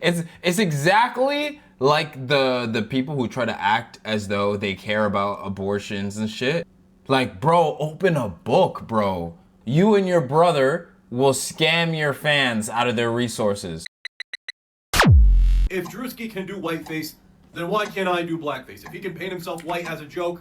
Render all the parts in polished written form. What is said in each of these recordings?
It's exactly like the people who try to act as though they care about abortions and shit. Like, bro, open a book, bro. You and your brother will scam your fans out of their resources. If Drewski can do whiteface, then why can't I do blackface? If he can paint himself white as a joke,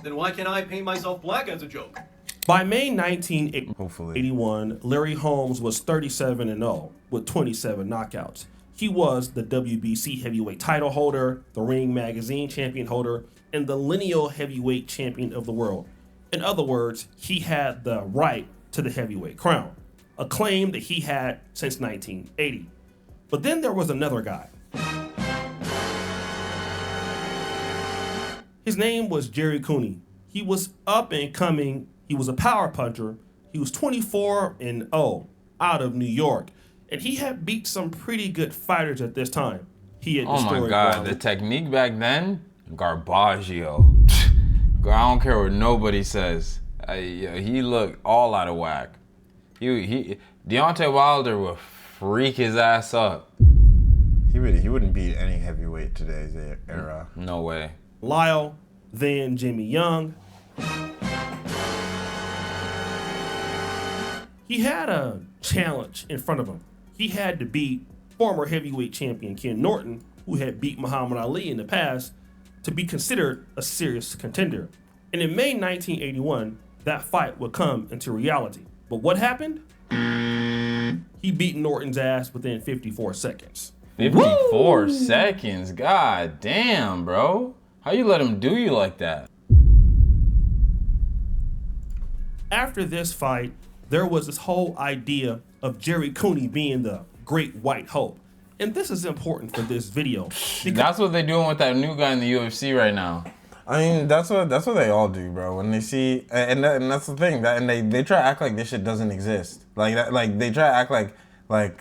then why can't I paint myself black as a joke? By May 1981, Larry Holmes was 37-0 with 27 knockouts. He was the WBC heavyweight title holder, the Ring Magazine champion holder, and the lineal heavyweight champion of the world. In other words, he had the right to the heavyweight crown, a claim that he had since 1980. But then there was another guy. His name was Jerry Cooney. He was up and coming. He was a power puncher. He was 24-0 out of New York. And he had beat some pretty good fighters at this time. He had Oh my destroyed God, Ronald. the technique back then, Garbaggio. I don't care what nobody says. He looked all out of whack. Deontay Wilder would freak his ass up. He wouldn't beat any heavyweight today's era. No way. Lyle, then Jimmy Young. He had a challenge in front of him. He had to beat former heavyweight champion Ken Norton, who had beat Muhammad Ali in the past, to be considered a serious contender. And in May 1981, that fight would come into reality. But what happened? He beat Norton's ass within 54 seconds. 54 seconds? God damn, bro. How you let him do you like that? After this fight, there was this whole idea of Jerry Cooney being the great white hope. And this is important for this video. That's what they're doing with that new guy in the UFC right now. I mean, that's what they all do, bro. When they see, and that's the thing, and they try to act like this shit doesn't exist. Like they try to act like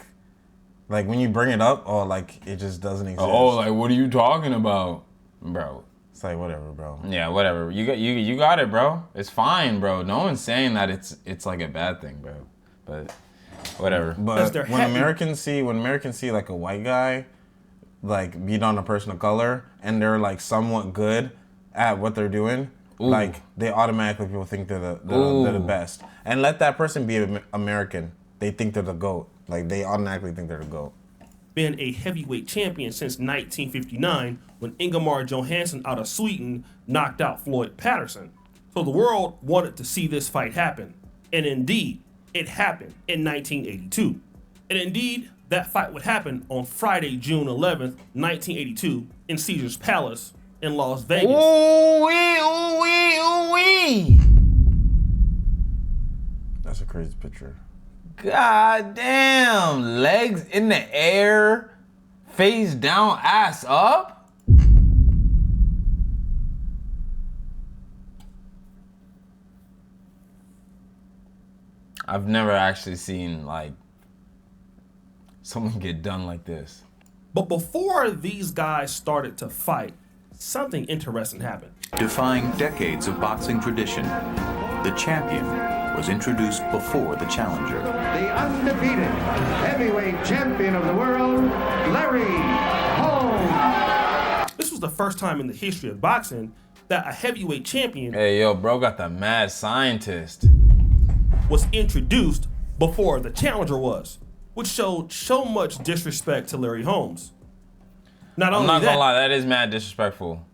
when you bring it up, oh, like it just doesn't exist. Oh, like what are you talking about, bro? It's like whatever, bro. Yeah, whatever. You got it, bro. It's fine, bro. No one's saying that it's like a bad thing, bro. But whatever. But when Americans see like a white guy like beat on a person of color and they're like somewhat good at what they're doing, like they automatically people think they're the best. And let that person be American, they think they're the GOAT. Like they automatically think they're the GOAT. Been a heavyweight champion since 1959 when Ingemar Johansson out of Sweden knocked out Floyd Patterson. So the world wanted to see this fight happen. And indeed, it happened in 1982. And indeed, that fight would happen on Friday, June 11th, 1982 in Caesars Palace in Las Vegas. Ooh-wee. That's a crazy picture. God damn. Legs in the air, face down, ass up. I've never actually seen like someone get done like this. But before these guys started to fight, something interesting happened. Defying decades of boxing tradition, the champion was introduced before the challenger. The undefeated heavyweight champion of the world, Larry Holmes. This was the first time in the history of boxing that a heavyweight champion Hey, yo, bro got the mad scientist. was introduced before the challenger was, which showed so much disrespect to Larry Holmes. Not I'm only not that, gonna lie, that is mad disrespectful.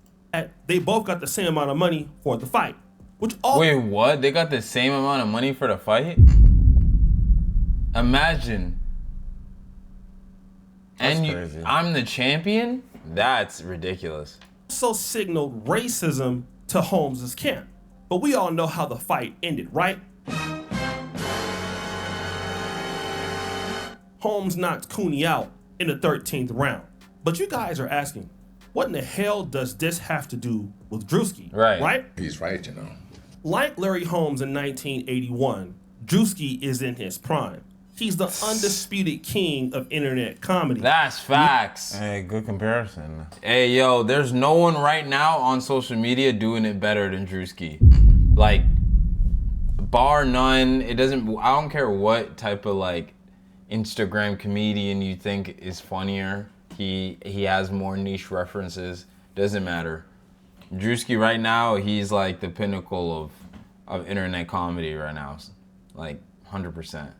they both got the same amount of money for the fight, which all Wait, what? They got the same amount of money for the fight? Imagine. That's And crazy. I'm the champion? That's ridiculous. also signaled racism to Holmes' camp. But we all know how the fight ended, right? Holmes knocked Cooney out in the 13th round. But you guys are asking, what in the hell does this have to do with Drewski? Right. He's right, you know. Like Larry Holmes in 1981, Drewski is in his prime. He's the undisputed king of internet comedy. That's facts. Hey, good comparison. Hey, yo, there's no one right now on social media doing it better than Drewski. Like, bar none. I don't care what type of like Instagram comedian you think is funnier. He has more niche references. Doesn't matter. Drewski right now, he's like the pinnacle of internet comedy right now. Like 100%.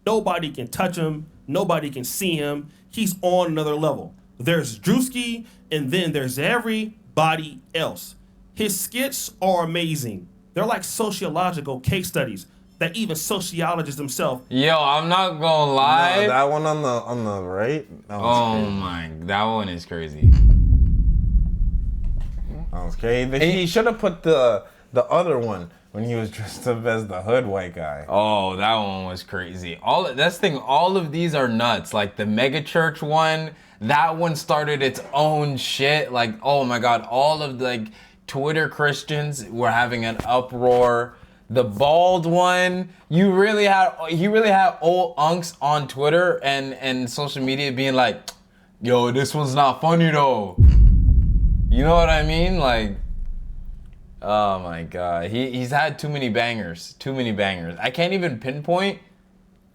Nobody can touch him. Nobody can see him. He's on another level. There's Drewski, and then there's everybody else. His skits are amazing. They're like sociological case studies that even sociologists themselves. Yo, I'm not gonna lie. No, that one on the right. That was crazy. My, that one is crazy. That was crazy. He should have put the other one when he was dressed up as the hood white guy. Oh, that one was crazy. That's the thing. All of these are nuts. Like the mega church one, that one started its own shit. Like, oh my god, all of the like Twitter Christians were having an uproar. The bald one, he really had old unks on Twitter and social media being like, yo, this one's not funny though. You know what I mean? Like, oh my god, he's had too many bangers. I can't even pinpoint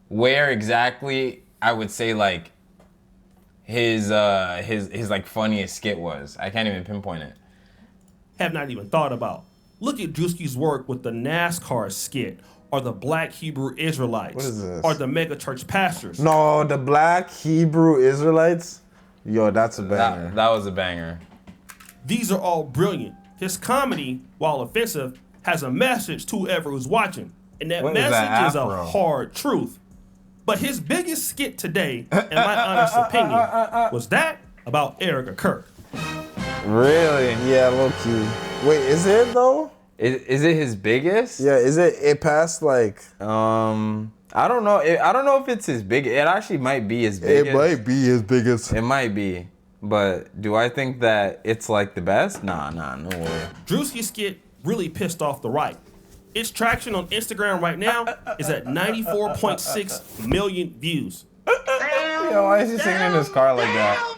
where exactly I would say like his like funniest skit was. I can't even pinpoint it. Have not even thought about. Look at Drewski's work with the NASCAR skit, or the Black Hebrew Israelites, What is this? or the mega church pastors. No, the Black Hebrew Israelites. Yo, that's a banger. That was a banger. These are all brilliant. His comedy, while offensive, has a message to whoever who's watching, and that What is message that is a afro? hard truth. But his biggest skit today, in my honest opinion, was that about Erica Kirk. Really? Yeah, low key. Wait, is it though? Is it his biggest? Yeah, is it? It passed like. I don't know. I don't know if it's his big. It actually might be his biggest. It might be his biggest. It might be. But do I think that it's like the best? Nah, no way. Drewski's skit really pissed off the right. Its traction on Instagram right now is at 94.6 million views. Yo, why is he singing in his car like that?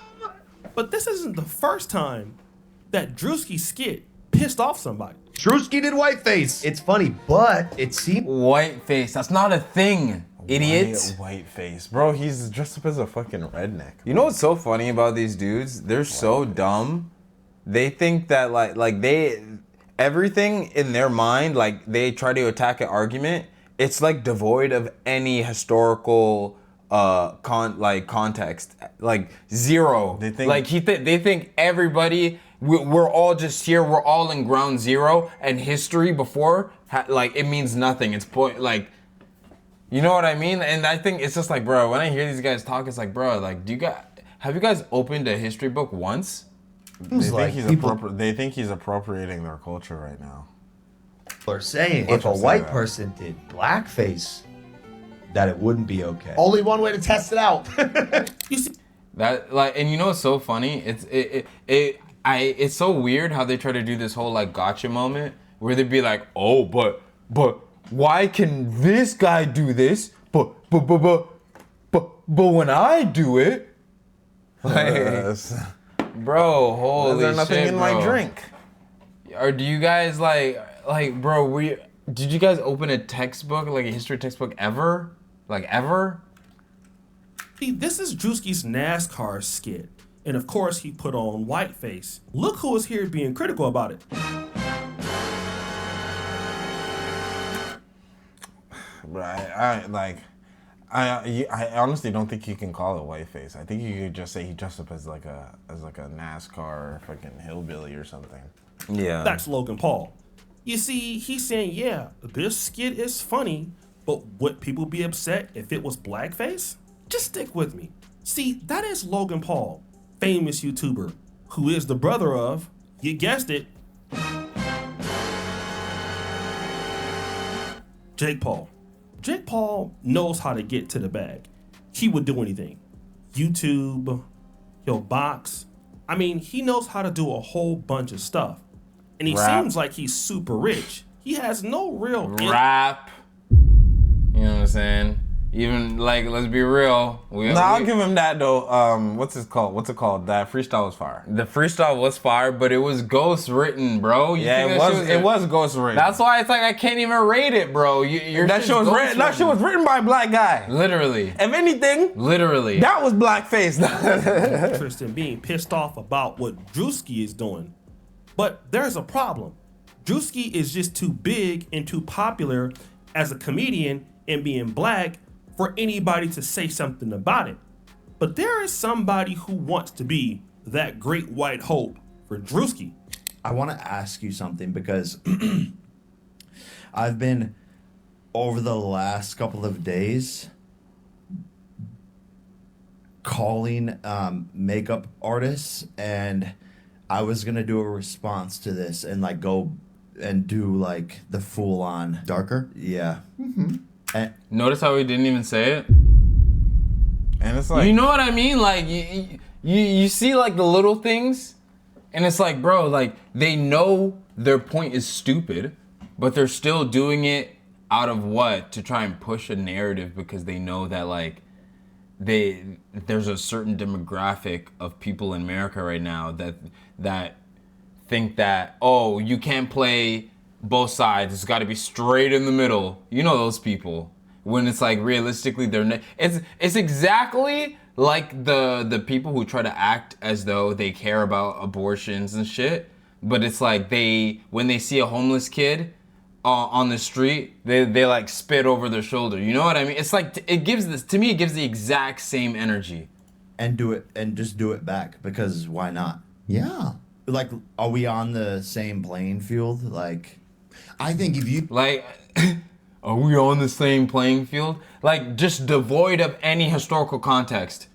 But this isn't the first time that Drewski's skit pissed off somebody. Drewski did whiteface. It's funny, but it seemed Whiteface. That's not a thing, idiot. White face, bro. He's dressed up as a fucking redneck. You know what's so funny about these dudes? They're so dumb. They think that like they everything in their mind, like they try to attack an argument, it's like devoid of any historical context. Like zero. They think like they think everybody we're all just here, we're all in ground zero, and history before like it means nothing. It's like, you know what I mean? And I think it's just like, bro, when I hear these guys talk, it's like, bro, like, have you guys opened a history book once? They think he's appropriating their culture right now. people are saying Let's if a just say white that. person did blackface, that it wouldn't be okay. Only one way to test it out. You see, That like, and you know what's so funny? It's so weird how they try to do this whole like gotcha moment where they'd be like, oh, but why can this guy do this? But when I do it, like, bro, holy There's nothing shit, in bro. my drink. Or do you guys like, bro? Did you guys open a textbook, like a history textbook, ever? Like ever? see, this is Drewski's NASCAR skit. And of course, he put on whiteface. Look who is here being critical about it. But I honestly don't think you can call it whiteface. I think you could just say he dressed up as like a NASCAR fucking hillbilly or something. Yeah. That's Logan Paul. You see, he's saying, yeah, this skit is funny, but would people be upset if it was blackface? Just stick with me. See, that is Logan Paul, famous YouTuber, who is the brother of, you guessed it, Jake Paul. Jake Paul knows how to get to the bag. He would do anything. YouTube, he'll box. I mean, he knows how to do a whole bunch of stuff. And he Rap. seems like he's super rich. He has no real Rap. You know what I'm saying? Even like, let's be real. I'll give him that though. What's it called? That freestyle was fire. The freestyle was fire, but it was ghost written, bro. It was ghost written. That's why it's like I can't even rate it, bro. That shit was written by a black guy. Literally. If anything, literally. that was blackface. Interest in being pissed off about what Drewski is doing. But there's a problem. Drewski is just too big and too popular as a comedian and being black for anybody to say something about it. But there is somebody who wants to be that great white hope for Drewski. I want to ask you something because I've been, over the last couple of days, calling makeup artists, and I was going to do a response to this and like go and do like the full on darker. Yeah. Mm-hmm. Notice how he didn't even say it? And it's like, you know what I mean? Like, you see like the little things, and it's like, bro, like they know their point is stupid, but they're still doing it out of what? To try and push a narrative because they know that like there's a certain demographic of people in America right now that think that, oh, you can't play both sides. It's got to be straight in the middle. You know those people. When it's like realistically, it's exactly like the people who try to act as though they care about abortions and shit. But it's like when they see a homeless kid on the street, they like spit over their shoulder. You know what I mean? It's like it gives the exact same energy. And just do it back, because why not? Yeah. Like, are we on the same playing field? Like, I think if you Like, are we on the same playing field? Like, just devoid of any historical context.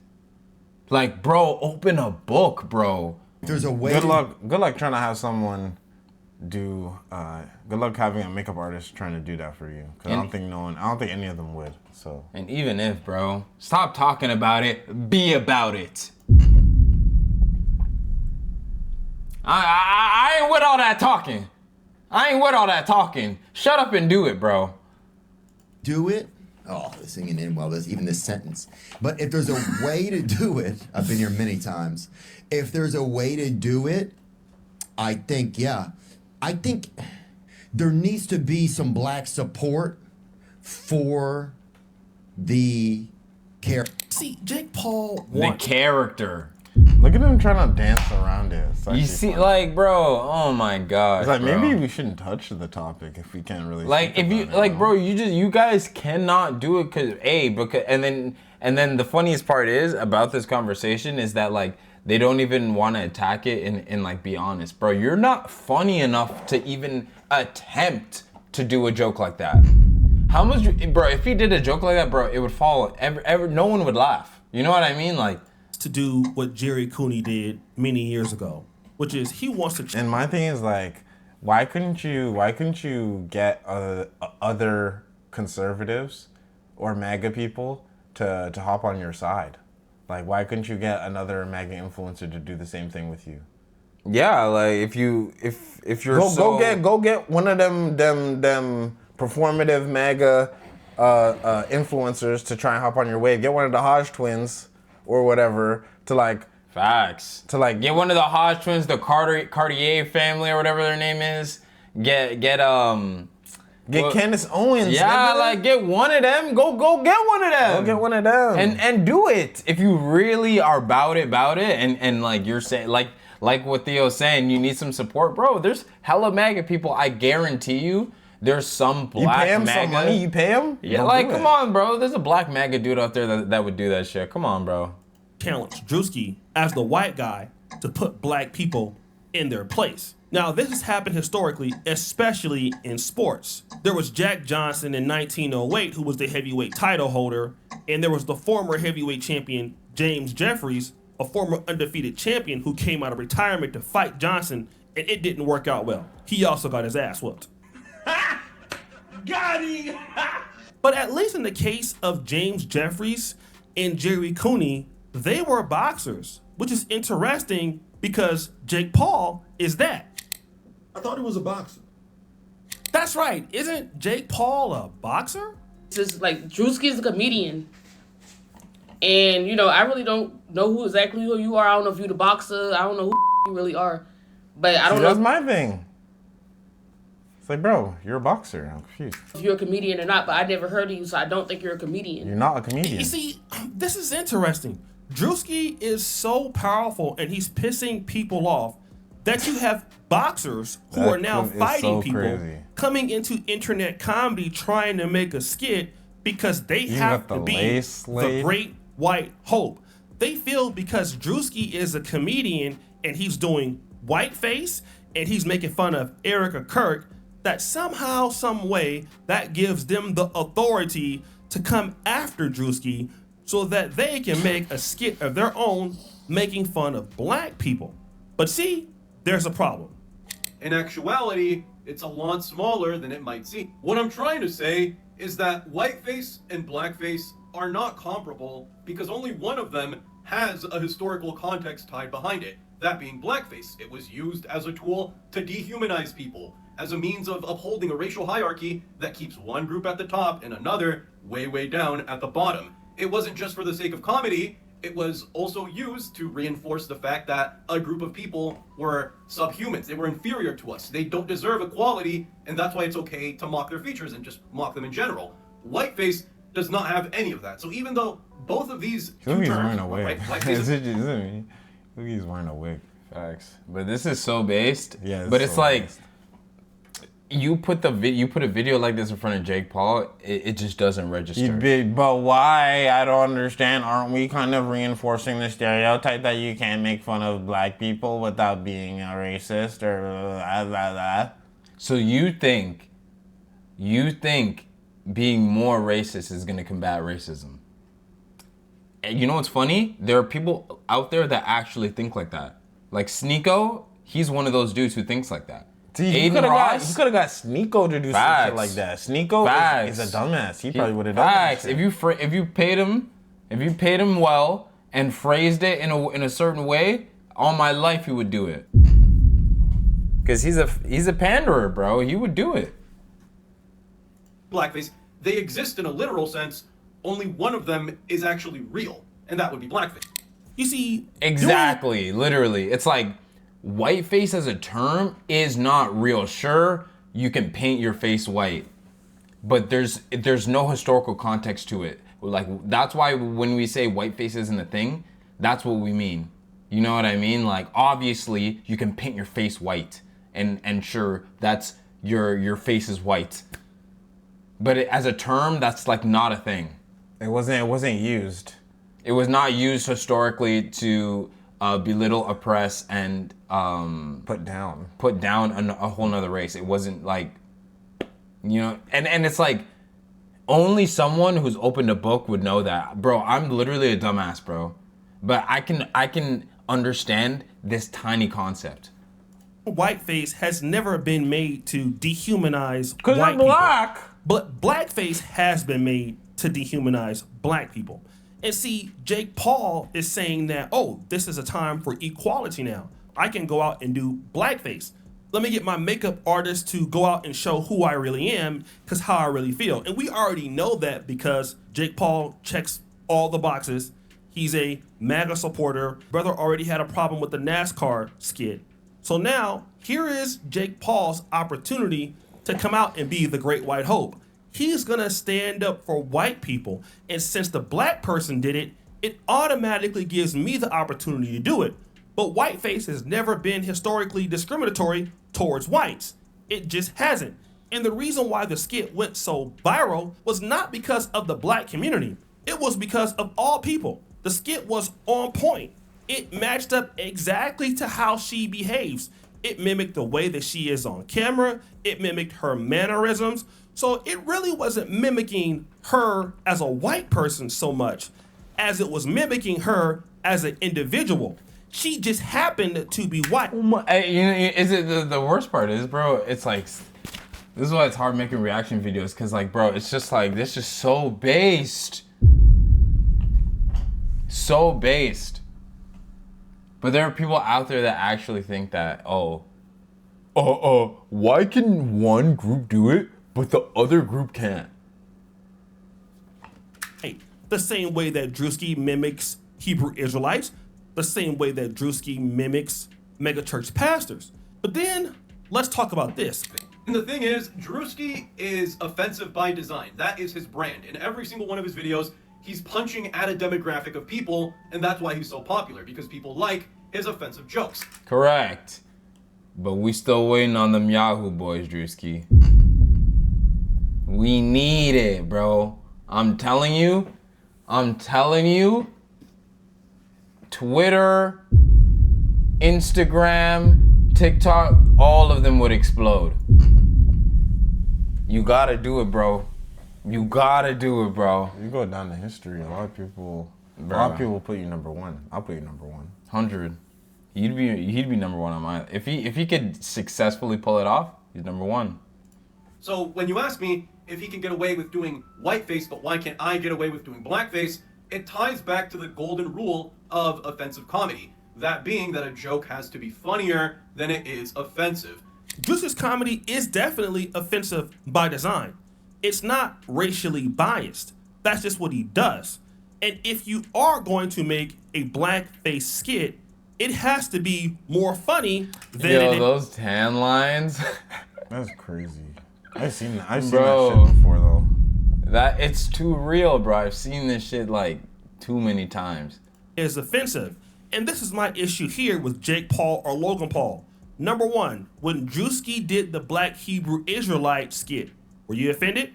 Like, bro, open a book, bro. there's a way good luck trying to have someone do. Good luck having a makeup artist trying to do that for you. Cause I don't think any of them would. So. And even if, bro, stop talking about it. Be about it. I ain't with all that talking. Shut up and do it, bro. do it. Oh, they're singing in well, there's even this sentence. But if there's a way to do it, I've been here many times. If there's a way to do it, I think there needs to be some black support for the character. See, Jake Paul The wants character. Look at him trying to dance around it. It's You actually see, funny. like, bro, oh my god. It's like bro. maybe we shouldn't touch the topic if we can't really. Like, speak if you about it, like, know? bro, you guys cannot do it because and then the funniest part is about this conversation is that like they don't even want to attack it and like be honest, bro. You're not funny enough to even attempt to do a joke like that. How much, bro? If he did a joke like that, bro, it would fall. No one would laugh. You know what I mean? Like. to do what Jerry Cooney did many years ago, which is he wants to. And my thing is like, why couldn't you get other conservatives or MAGA people to hop on your side? Like, why couldn't you get another MAGA influencer to do the same thing with you? Yeah, like if you're Go get one of them performative MAGA influencers to try and hop on your wave. Get one of the Hodge twins or whatever to like facts. to like Get one of the Hodge twins, the Cartier family or whatever their name is. Get Candace Owens. Yeah, nigga. like get one of them. Go get one of them. Go get one of them. And do it. If you really are about it, and like you're saying, like what Theo's saying, you need some support, bro. There's hella MAGA people. I guarantee you, there's some you black pay him MAGA. some money. You pay him. Yeah, Don't like do come it. on, bro. There's a black MAGA dude out there that would do that shit. Come on, bro. Challenge Drewski as the white guy to put black people in their place. Now, this has happened historically, especially in sports. There was Jack Johnson in 1908, who was the heavyweight title holder, and there was the former heavyweight champion, James Jeffries, a former undefeated champion who came out of retirement to fight Johnson, and it didn't work out well. He also got his ass whooped. Got him! But at least in the case of James Jeffries and Jerry Cooney, they were boxers, which is interesting because Jake Paul is that. I thought he was a boxer. That's right. Isn't Jake Paul a boxer? Just like Drewski is a comedian, and you know I really don't know who you are. I don't know if you're the boxer. I don't know who you really are, but I don't See, know that's my thing. It's like, bro, you're a boxer. I'm confused. if you're a comedian or not. But I never heard of you, so I don't think you're a comedian. You're not a comedian. You see, this is interesting. Drewski is so powerful and he's pissing people off that you have boxers who That are now is fighting so people crazy. coming into internet comedy trying to make a skit because they have got to the be lace the laid. great white hope. They feel because Drewski is a comedian and he's doing whiteface and he's making fun of Erica Kirk, that somehow, some way, that gives them the authority to come after Drewski so that they can make a skit of their own making fun of black people. But see, there's a problem. In actuality, it's a lot smaller than it might seem. What I'm trying to say is that whiteface and blackface are not comparable because only one of them has a historical context tied behind it, that being blackface. It was used as a tool to dehumanize people, as a means of upholding a racial hierarchy that keeps one group at the top and another way, way down at the bottom. It wasn't just for the sake of comedy, it was also used to reinforce the fact that a group of people were subhumans. They were inferior to us. They don't deserve equality, and that's why it's okay to mock their features and just mock them in general. Whiteface does not have any of that. So even though both of these Look, two he's terms, wearing a wig. whiteface Is it me? Look, he's wearing a wig. Facts. But this is so based. Yeah, but it's so like based. you put a video like this in front of Jake Paul, it just doesn't register. But why? I don't understand. Aren't we kind of reinforcing the stereotype that you can't make fun of black people without being a racist or blah, blah, blah? So you think being more racist is gonna combat racism? And you know what's funny? There are people out there that actually think like that. Like Sneeko, he's one of those dudes who thinks like that. See, he Aiden could Ross, have got Sneeko to do some Facts. shit like that. Sneeko Facts. is a dumbass. He probably would have done that Facts. shit. If you paid him well and phrased it in a certain way, all my life he would do it. Cause he's a panderer, bro. He would do it. blackface, they exist in a literal sense. Only one of them is actually real, and that would be blackface. You see, Exactly, literally. It's like whiteface as a term is not real. Sure, you can paint your face white, but there's no historical context to it. Like that's why when we say whiteface isn't a thing, that's what we mean. You know what I mean? Like obviously you can paint your face white, and sure that's your face is white, but as a term that's like not a thing. It wasn't used. It was not used historically to belittle, oppress, and Put down. put down a whole nother race. It wasn't like, you know, and it's like only someone who's opened a book would know that. Bro, I'm literally a dumbass, bro. But I can understand this tiny concept. whiteface has never been made to dehumanize Because white I'm black. people. But blackface has been made to dehumanize black people. And see, Jake Paul is saying that, oh, this is a time for equality now. I can go out and do blackface. Let me get my makeup artist to go out and show who I really am, because how I really feel. And we already know that because Jake Paul checks all the boxes. He's a MAGA supporter. Brother already had a problem with the NASCAR skid. So now, here is Jake Paul's opportunity to come out and be the great white hope. He's gonna stand up for white people. And since the black person did it, it automatically gives me the opportunity to do it. But whiteface has never been historically discriminatory towards whites. It just hasn't. And the reason why the skit went so viral was not because of the black community. It was because of all people. The skit was on point. It matched up exactly to how she behaves. It mimicked the way that she is on camera. It mimicked her mannerisms. So it really wasn't mimicking her as a white person so much as it was mimicking her as an individual. She just happened to be white. Is it the worst part is, bro? It's like this is why it's hard making reaction videos, cause like, bro, it's just like this is so based. So based. But there are people out there that actually think that, why can one group do it, but the other group can't? the same way that Drewski mimics Hebrew Israelites, the same way that Drewski mimics megachurch pastors. But then let's talk about this. And the thing is, Drewski is offensive by design. That is his brand. In every single one of his videos, he's punching at a demographic of people, and that's why he's so popular, because people like his offensive jokes. Correct. But we still waiting on them Yahoo boys, Drewski. We need it, bro. I'm telling you. Twitter, Instagram, TikTok, all of them would explode. You gotta do it, bro. You gotta do it, bro. You go down the history, a lot of people put you number one. I'll put you number one. 100. He'd be number one on mine. If he could successfully pull it off, he's number one. So when you ask me if he can get away with doing whiteface, but why can't I get away with doing blackface, it ties back to the golden rule of offensive comedy. That being that a joke has to be funnier than it is offensive. Drewski's comedy is definitely offensive by design. It's not racially biased. That's just what he does. And if you are going to make a blackface skit, it has to be more funny than those tan lines. That's crazy. I've seen that shit Bro. before though. That it's too real, bro. I've seen this shit like too many times. is offensive. And this is my issue here with Jake Paul or Logan Paul. Number one, when Drewski did the Black Hebrew Israelite skit, were you offended?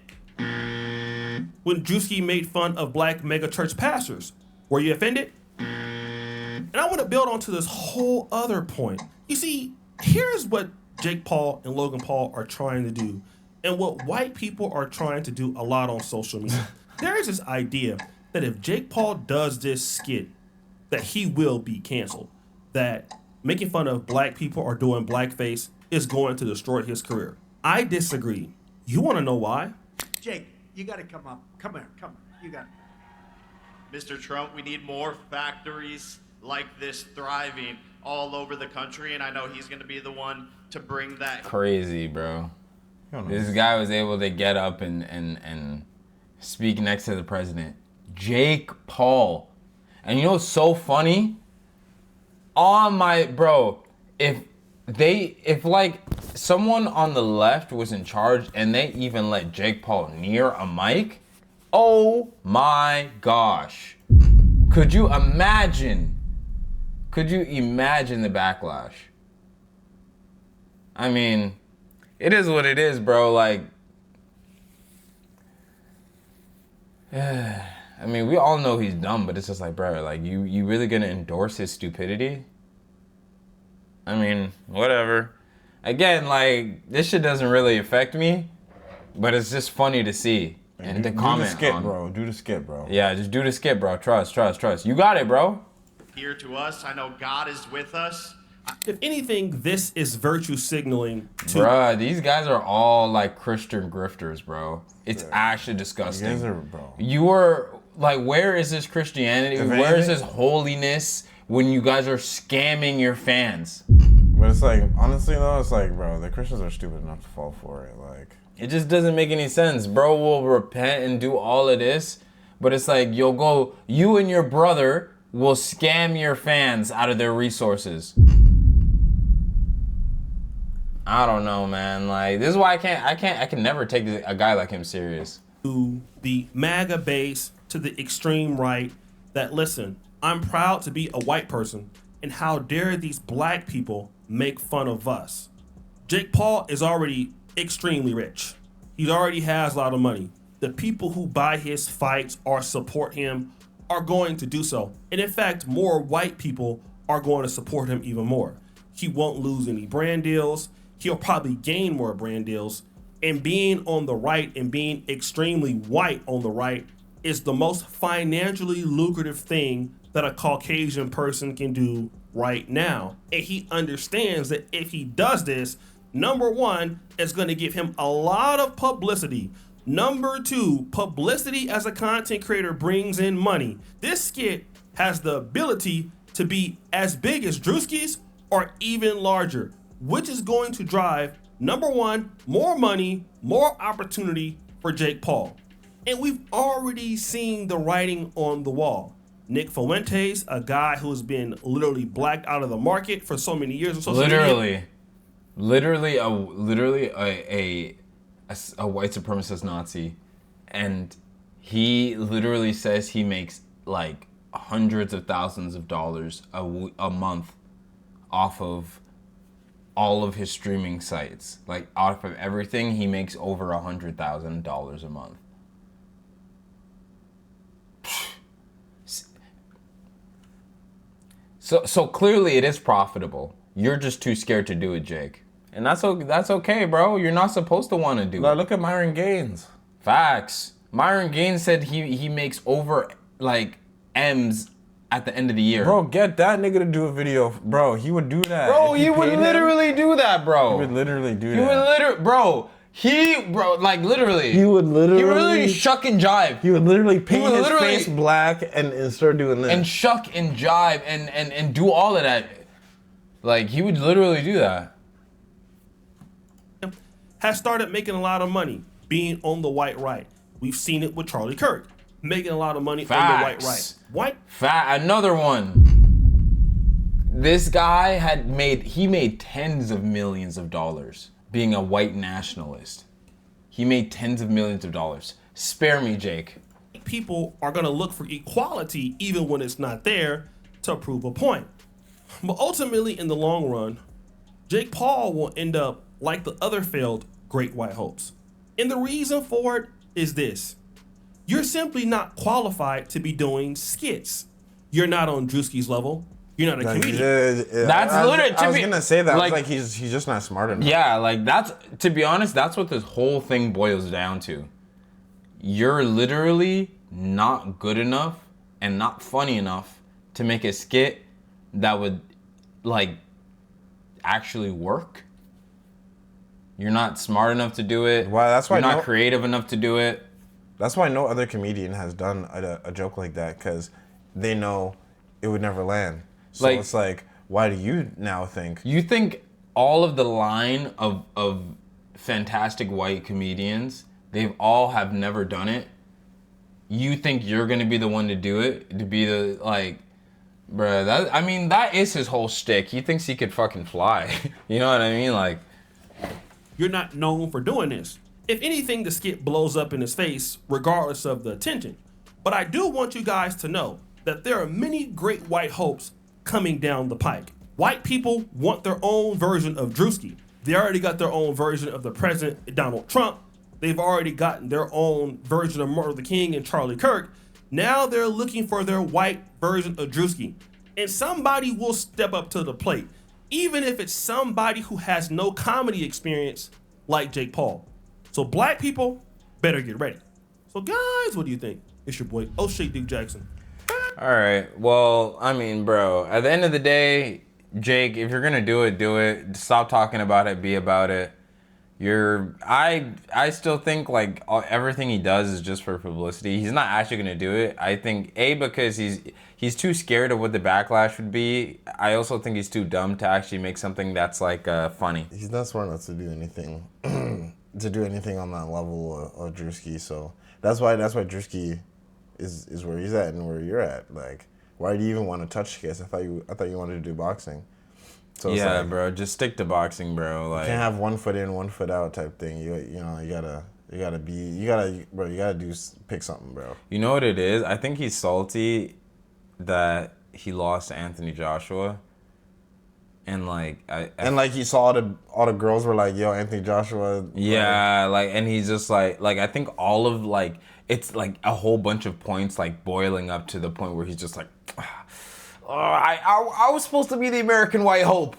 When Drewski made fun of black megachurch pastors, were you offended? And I want to build onto this whole other point. You see, here's what Jake Paul and Logan Paul are trying to do, and what white people are trying to do a lot on social media. There is this idea that if Jake Paul does this skit, that he will be canceled. That making fun of black people or doing blackface is going to destroy his career. I disagree. You want to know why? Jake, you got to come up. Come here, come here. You got it. Mr. Trump, we need more factories like this thriving all over the country, and I know he's going to be the one to bring that. Crazy, bro. This guy was able to get up and speak next to the president. Jake Paul. And you know what's so funny? If like someone on the left was in charge and they even let Jake Paul near a mic, oh my gosh. Could you imagine the backlash? I mean, it is what it is, bro. Like, I mean, we all know he's dumb, but it's just like, bro, like, you really gonna endorse his stupidity? I mean, whatever. Again, like, this shit doesn't really affect me, but it's just funny to see. And to comment do the skit, on. bro. Do the skit, bro. Yeah, just do the skit, bro. Trust. You got it, bro. Here to us, I know God is with us. If anything, this is virtue signaling to Bruh, these guys are all like Christian grifters, bro. It's actually disgusting. You guys are, bro. You are like, where is this Christianity? If Where is anything- this holiness when you guys are scamming your fans? But it's like, honestly though, it's like, bro, the Christians are stupid enough to fall for it. Like, It just doesn't make any sense. Bro will repent and do all of this, but it's like you and your brother will scam your fans out of their resources. I don't know, man. Like, this is why I can never take a guy like him serious. to the MAGA base, to the extreme right, that listen, I'm proud to be a white person, and how dare these black people make fun of us. Jake Paul is already extremely rich. He already has a lot of money. The people who buy his fights or support him are going to do so. And in fact, more white people are going to support him even more. He won't lose any brand deals. He'll probably gain more brand deals. And being on the right and being extremely white on the right is the most financially lucrative thing that a Caucasian person can do right now. And he understands that if he does this, number one, it's going to give him a lot of publicity. Number two, publicity as a content creator brings in money. This skit has the ability to be as big as Drewski's or even larger, which is going to drive, number one, more money, more opportunity for Jake Paul. And we've already seen the writing on the wall. Nick Fuentes, a guy who's been literally blacked out of the market for so many years on social media. Literally a white supremacist Nazi, and he literally says he makes like hundreds of thousands of dollars a month off of all of his streaming sites. Like out of everything, he makes over $100,000 a month. So clearly it is profitable. You're just too scared to do it, Jake. And that's okay, bro. You're not supposed to want to do it. Look at Myron Gaines. Facts. Myron Gaines said he makes over like M's at the end of the year. Bro, get that nigga to do a video. Bro, he would do that. Bro, he would literally do that, bro. He would literally do that. He would literally, bro. He would literally. He would literally shuck and jive. He would literally paint his face black and start doing this. And shuck and jive and do all of that. Like, he would literally do that. Has started making a lot of money being on the white right. We've seen it with Charlie Kirk making a lot of money on the white right. Another one. This guy made tens of millions of dollars being a white nationalist. He made tens of millions of dollars. Spare me, Jake. People are gonna look for equality even when it's not there to prove a point. But ultimately, in the long run, Jake Paul will end up like the other failed great white hopes. And the reason for it is this. You're simply not qualified to be doing skits. You're not on Drewski's level. You're not a comedian. That's literally. I was gonna say that. Like he's just not smart enough. Yeah, like that's, to be honest, that's what this whole thing boils down to. You're literally not good enough and not funny enough to make a skit that would like actually work. You're not smart enough to do it. Well, that's why you're not creative enough to do it. That's why no other comedian has done a joke like that, because they know it would never land. So like, it's like, why do you now think? You think all of the line of fantastic white comedians, they've all have never done it. You think you're gonna be the one to do it? To be the, like, bruh, that is his whole shtick. He thinks he could fucking fly. You know what I mean? Like, you're not known for doing this. If anything, the skit blows up in his face, regardless of the attention. But I do want you guys to know that there are many great white hopes coming down the pike. White people want their own version of Drewski. They already got their own version of the president, Donald Trump. They've already gotten their own version of Martin Luther King and Charlie Kirk. Now they're looking for their white version of Drewski. And somebody will step up to the plate, even if it's somebody who has no comedy experience like Jake Paul. So black people better get ready. So guys, what do you think? It's your boy, O'Shea Duke Jackson. All right. Well, I mean, bro, at the end of the day, Jake, if you're going to do it, do it. Stop talking about it. Be about it. I still think like everything he does is just for publicity. He's not actually going to do it. I think because he's too scared of what the backlash would be. I also think he's too dumb to actually make something that's like funny. He's not smart enough to do anything on that level of Drewski. So that's why Drewski is where he's at and where you're at. Like, why do you even want to touch kiss? I thought you wanted to do boxing. So yeah, like, bro, just stick to boxing, bro. Like, you can't have 1 foot in, 1 foot out type thing. You gotta pick something, bro. You know what it is? I think he's salty that he lost to Anthony Joshua. And like he saw all the girls were like, yo, Anthony Joshua. Yeah, like, and he's just like I think all of like, it's like a whole bunch of points like boiling up to the point where he's just like, I was supposed to be the American white hope.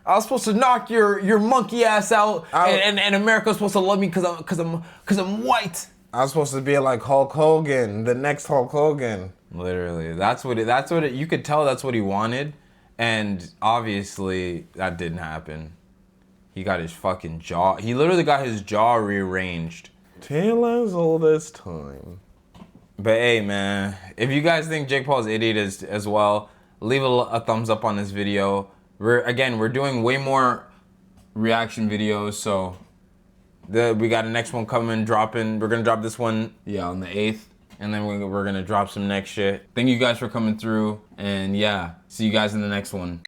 I was supposed to knock your monkey ass out, and America's supposed to love me because I'm white. I was supposed to be like Hulk Hogan, the next Hulk Hogan. Literally, that's what it. You could tell that's what he wanted, and obviously that didn't happen. He got his fucking jaw. He literally got his jaw rearranged. Tale as old as time. But hey, man, if you guys think Jake Paul's idiot as well, leave a thumbs up on this video. We're doing way more reaction videos, so We got a next one coming, dropping. We're gonna drop this one, Yeah, on the 8th. and then we're gonna drop some next shit. Thank you guys for coming through. And yeah, see you guys in the next one.